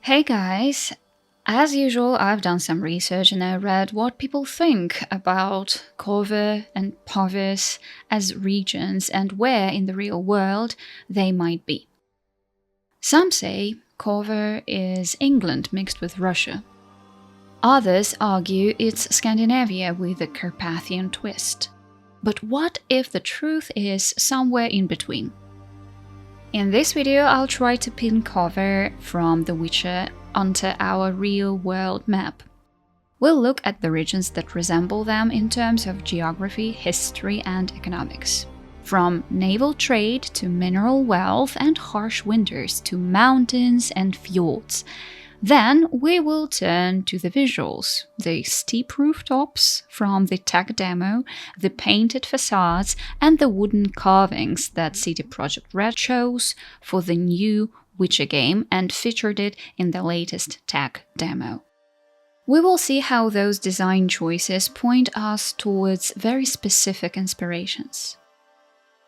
Hey guys! As usual, I've done some research and I read what people think about Kovir and Poviss as regions and where in the real world they might be. Some say Kovir is England mixed with Russia. Others argue it's Scandinavia with a Carpathian twist. But what if the truth is somewhere in between? In this video, I'll try to pin Kovir from The Witcher onto our real-world map. We'll look at the regions that resemble them in terms of geography, history, and economics. From naval trade to mineral wealth and harsh winters to mountains and fjords. Then we will turn to the visuals, the steep rooftops from the tech demo, the painted facades, and the wooden carvings that CD Projekt Red chose for the new Witcher game and featured it in the latest tech demo. We will see how those design choices point us towards very specific inspirations.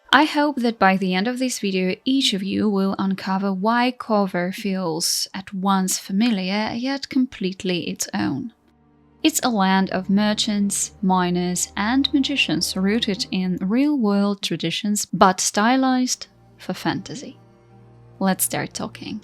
I hope that by the end of this video, each of you will uncover why Kovir feels at once familiar yet completely its own. It's a land of merchants, miners, and magicians rooted in real-world traditions but stylized for fantasy. Let's start talking.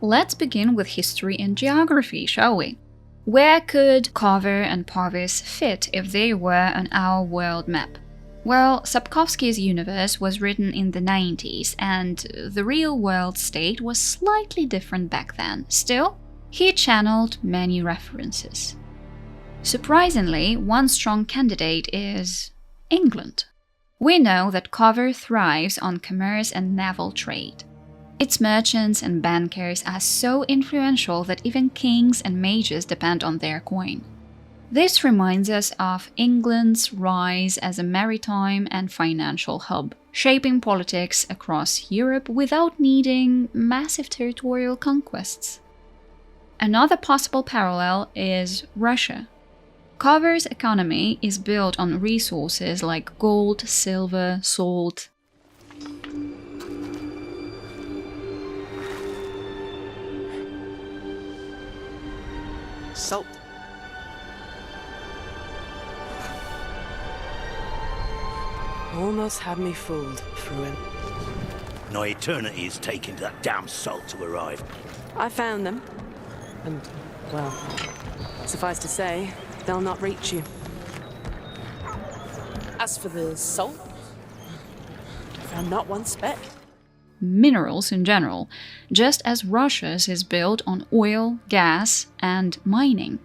Let's begin with history and geography, shall we? Where could Kovir and Poviss fit if they were on our world map? Well, Sapkowski's universe was written in the 90s, and the real-world state was slightly different back then. Still, he channeled many references. Surprisingly, one strong candidate is England. We know that Kovir thrives on commerce and naval trade. Its merchants and bankers are so influential that even kings and mages depend on their coin. This reminds us of England's rise as a maritime and financial hub, shaping politics across Europe without needing massive territorial conquests. Another possible parallel is Russia. Kovir's economy is built on resources like gold, silver, salt. Salt. Almost had me fooled, Fruin. No eternity is taking that damn salt to arrive. I found them. And, well, suffice to say, they'll not reach you. As for the salt, I found not one speck. Minerals in general, just as Russia's is built on oil, gas, and mining.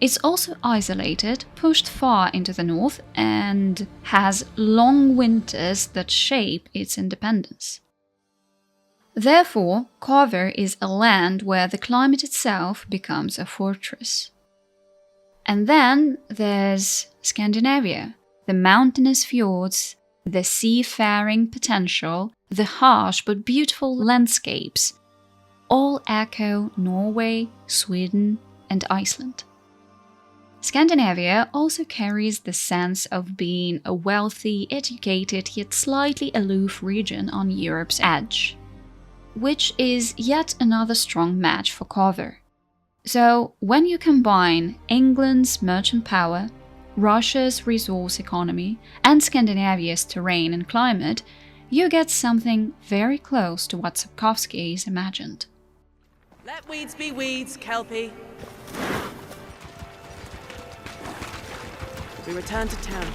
It's also isolated, pushed far into the north, and has long winters that shape its independence. Therefore, Kovir is a land where the climate itself becomes a fortress. And then there's Scandinavia, the mountainous fjords, the seafaring potential, the harsh but beautiful landscapes, all echo Norway, Sweden, and Iceland. Scandinavia also carries the sense of being a wealthy, educated, yet slightly aloof region on Europe's edge, which is yet another strong match for Kovir. So, when you combine England's merchant power, Russia's resource economy, and Scandinavia's terrain and climate, you get something very close to what Sapkowski's imagined. Let weeds be weeds, Kelpie. We return to town.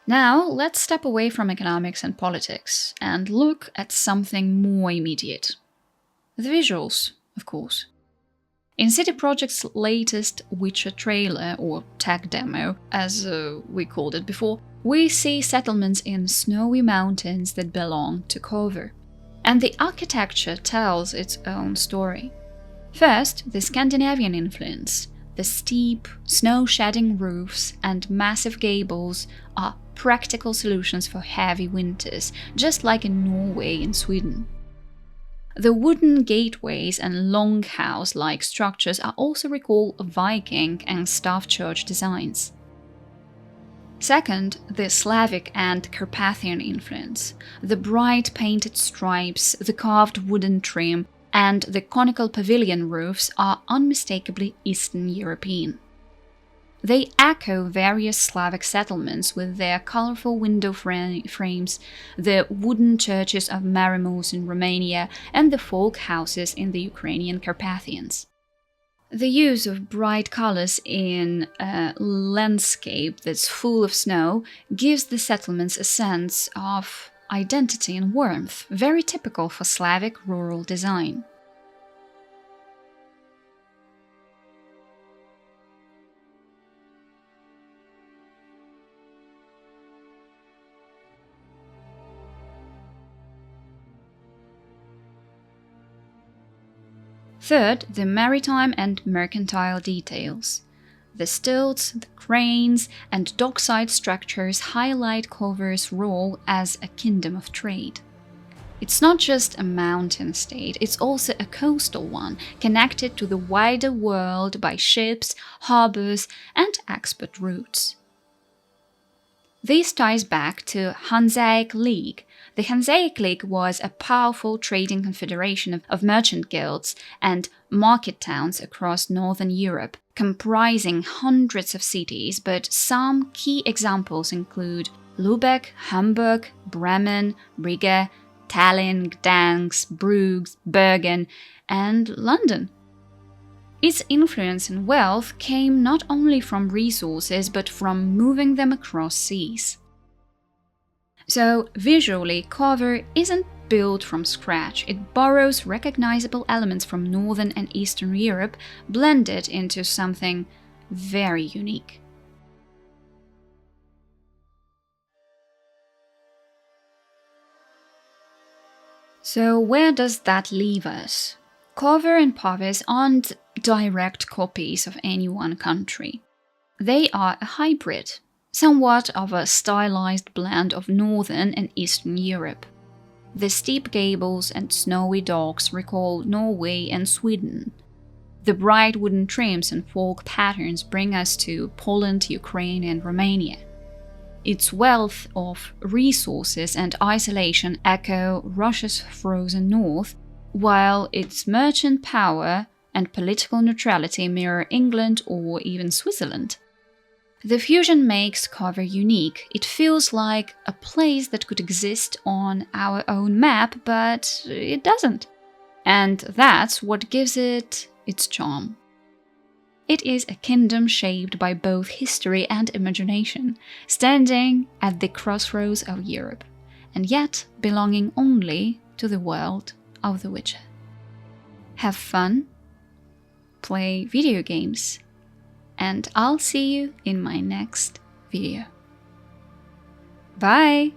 Now, let's step away from economics and politics and look at something more immediate. The visuals, of course. In CD Projekt's latest Witcher trailer, or tech demo, as we called it before, we see settlements in snowy mountains that belong to Kovir. And the architecture tells its own story. First, the Scandinavian influence, The steep, snow-shedding roofs and massive gables are practical solutions for heavy winters, just like in Norway and Sweden. The wooden gateways and longhouse-like structures are also recall Viking and staff church designs. Second, the Slavic and Carpathian influence. The bright painted stripes, the carved wooden trim, and the conical pavilion roofs are unmistakably Eastern European. They echo various Slavic settlements with their colorful window frames, the wooden churches of Marymos in Romania, and the folk houses in the Ukrainian Carpathians. The use of bright colors in a landscape that's full of snow gives the settlements a sense of identity and warmth, very typical for Slavic rural design. Third, the maritime and mercantile details. The stilts, the cranes, and dockside structures highlight Kovir's role as a kingdom of trade. It's not just a mountain state, it's also a coastal one, connected to the wider world by ships, harbors, and export routes. This ties back to Hanseatic League. The Hanseatic League was a powerful trading confederation of merchant guilds and market towns across northern Europe, comprising hundreds of cities, but some key examples include Lübeck, Hamburg, Bremen, Riga, Tallinn, Gdansk, Bruges, Bergen, and London. Its influence and wealth came not only from resources, but from moving them across seas. So, visually, Kovir isn't built from scratch. It borrows recognizable elements from Northern and Eastern Europe, blended into something very unique. So, where does that leave us? Kovir and Poviss aren't direct copies of any one country. They are a hybrid, somewhat of a stylized blend of Northern and Eastern Europe. The steep gables and snowy docks recall Norway and Sweden. The bright wooden trims and folk patterns bring us to Poland, Ukraine, and Romania. Its wealth of resources and isolation echo Russia's frozen north, while its merchant power and political neutrality mirror England or even Switzerland. The fusion makes Kovir unique. It feels like a place that could exist on our own map, but it doesn't. And that's what gives it its charm. It is a kingdom shaped by both history and imagination, standing at the crossroads of Europe, and yet belonging only to the world of The Witcher. Have fun, play video games, and I'll see you in my next video. Bye!